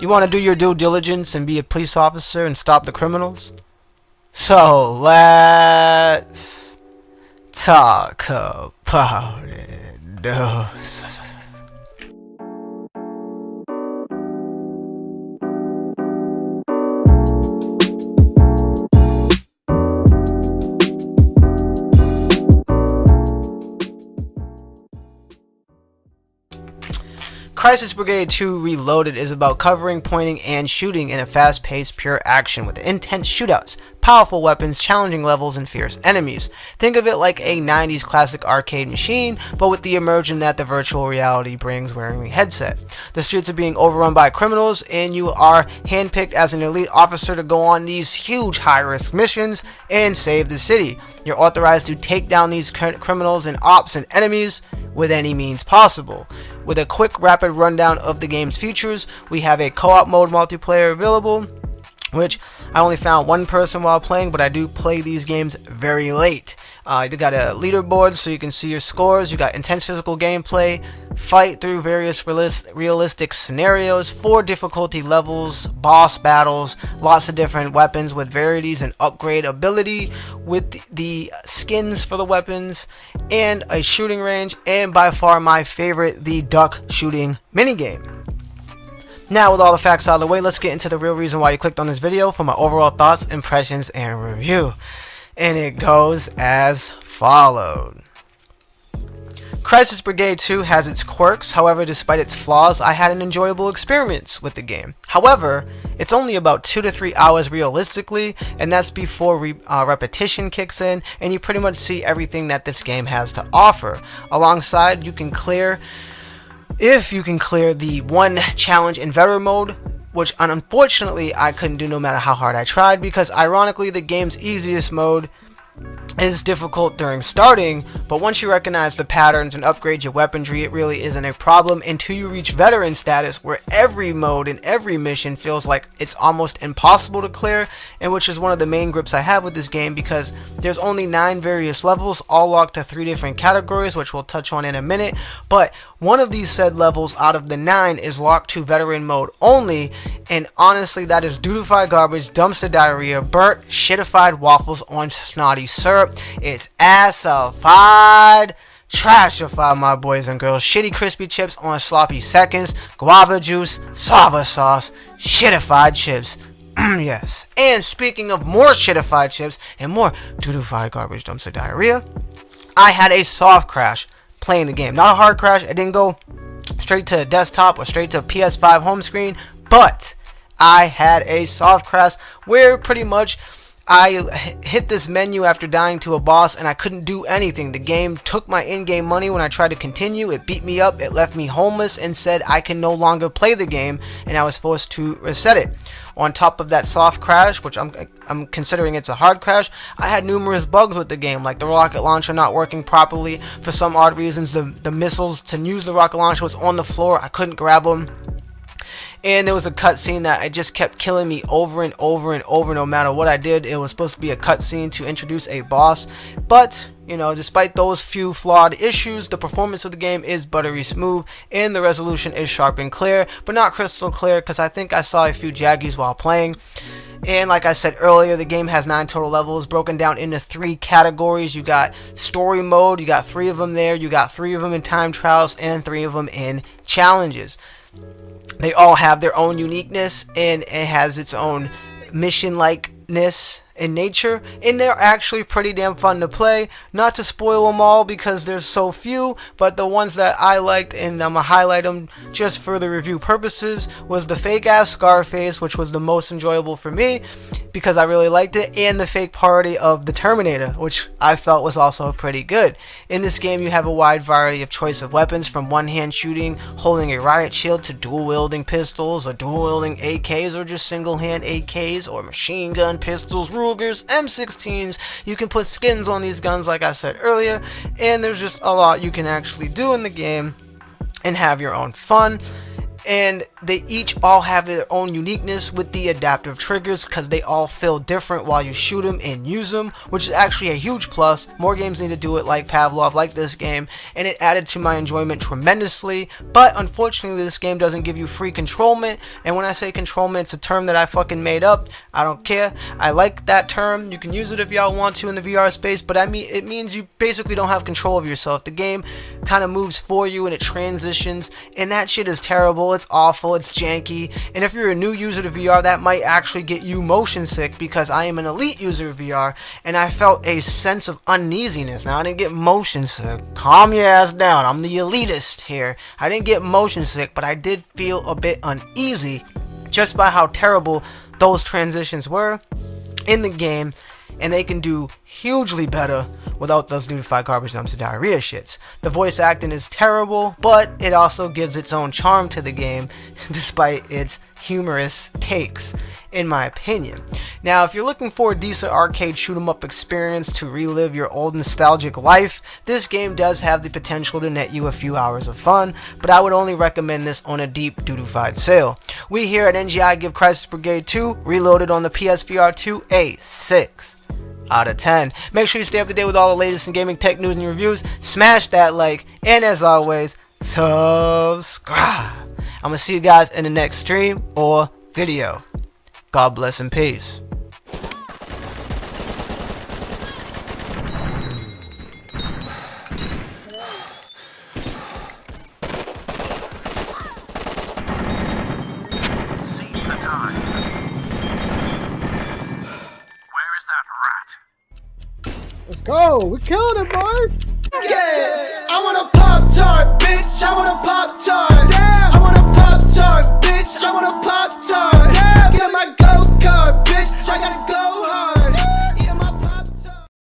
You want to do your due diligence and be a police officer and stop the criminals? So let's talk about it. Crisis Brigade 2 Reloaded is about covering, pointing, and shooting in a fast-paced, pure action with intense shootouts, powerful weapons, challenging levels, and fierce enemies. Think of it like a 90s classic arcade machine, but with the immersion that the virtual reality brings wearing the headset. The streets are being overrun by criminals, and you are handpicked as an elite officer to go on these huge high-risk missions and save the city. You're authorized to take down these criminals and ops and enemies with any means possible. With a quick, rapid rundown of the game's features, we have a co-op mode multiplayer available, which I only found one person while playing, but I do play these games very late. You got a leaderboard so you can see your scores. You got intense physical gameplay, fight through various realistic scenarios, 4 difficulty levels, boss battles, lots of different weapons with varieties and upgrade ability with the skins for the weapons, and a shooting range, and by far my favorite, the duck shooting minigame. Now, with all the facts out of the way, let's get into the real reason why you clicked on this video for my overall thoughts, impressions, and review. And it goes as followed. Crisis Brigade 2 has its quirks, however, despite its flaws, I had an enjoyable experience with the game. However, it's only about 2 to 3 hours realistically, and that's before repetition kicks in, and you pretty much see everything that this game has to offer. Alongside, if you can clear the one challenge in veteran mode, which unfortunately I couldn't do no matter how hard I tried, because ironically the game's easiest mode is difficult during starting, but once you recognize the patterns and upgrade your weaponry, it really isn't a problem until you reach veteran status, where every mode and every mission feels like it's almost impossible to clear, and which is one of the main grips I have with this game, because there's only 9 various levels, all locked to 3 different categories, which we'll touch on in a minute, but one of these said levels out of the 9 is locked to veteran mode only, and honestly that is dutified garbage, dumpster diarrhea, burnt, shitified waffles on snotty syrup. It's assified, trashified, my boys and girls. Shitty crispy chips on sloppy seconds, guava juice, sava sauce, shitified chips. Yes. And speaking of more shitified chips and more dutified garbage, dumpster diarrhea, I had a soft crash playing the game. Not a hard crash. I didn't go straight to desktop or straight to PS5 home screen, but I had a soft crash where pretty much I hit this menu after dying to a boss and I couldn't do anything. The game took my in-game money when I tried to continue. It beat me up, it left me homeless, and said I can no longer play the game, and I was forced to reset it. On top of that soft crash, which I'm considering it's a hard crash, I had numerous bugs with the game, like the rocket launcher not working properly. For some odd reasons, the missiles to use the rocket launcher was on the floor. I couldn't grab them. And there was a cutscene that I just kept killing me over and over and over, no matter what I did. It was supposed to be a cutscene to introduce a boss, but you know, despite those few flawed issues, the performance of the game is buttery smooth and the resolution is sharp and clear, but not crystal clear, because I think I saw a few jaggies while playing. And like I said earlier, the game has 9 total levels broken down into 3 categories. You got story mode, you got 3 of them there, you got 3 of them in time trials, and 3 of them in challenges. They all have their own uniqueness, and it has its own mission likeness in nature, and they're actually pretty damn fun to play. Not to spoil them all because there's so few, but the ones that I liked, and I'm gonna highlight them just for the review purposes, was the fake ass Scarface, which was the most enjoyable for me because I really liked it, and the fake parody of the Terminator, which I felt was also pretty good. In this game, you have a wide variety of choice of weapons, from one-hand shooting, holding a riot shield, to dual-wielding pistols, or dual-wielding AKs, or just single-hand AKs, or machine gun pistols, Rugers, M16s. You can put skins on these guns, like I said earlier, and there's just a lot you can actually do in the game and have your own fun. And they each all have their own uniqueness with the adaptive triggers, because they all feel different while you shoot them and use them, which is actually a huge plus. More games need to do it like Pavlov, like this game, and it added to my enjoyment tremendously. But unfortunately, this game doesn't give you free controlment, and when I say controlment, it's a term that I fucking made up. I don't care. I like that term. You can use it if y'all want to in the VR space, but I mean, it means you basically don't have control of yourself. The game kind of moves for you and it transitions, and that shit is terrible. It's awful. It's janky, and if you're a new user to VR, that might actually get you motion sick, because I am an elite user of VR and I felt a sense of uneasiness. Now, I didn't get motion sick. Calm your ass down. I'm the elitist here. I didn't get motion sick, but I did feel a bit uneasy just by how terrible those transitions were in the game, and they can do hugely better without those nudified garbage dumps and diarrhea shits. The voice acting is terrible, but it also gives its own charm to the game, despite its humorous takes, in my opinion. Now, if you're looking for a decent arcade shoot-'em-up experience to relive your old nostalgic life, this game does have the potential to net you a few hours of fun, but I would only recommend this on a deep dudified sale. We here at NGI give Crisis Brigade 2 Reloaded on the PSVR2 a 6 out of 10. Make sure you stay up to date with all the latest in gaming tech news and reviews. Smash that like, and as always, subscribe. I'm gonna see you guys in the next stream or video. God bless and peace. Seize the time. Where is that rat? Let's go! We killed him, boys! Yeah, I wanna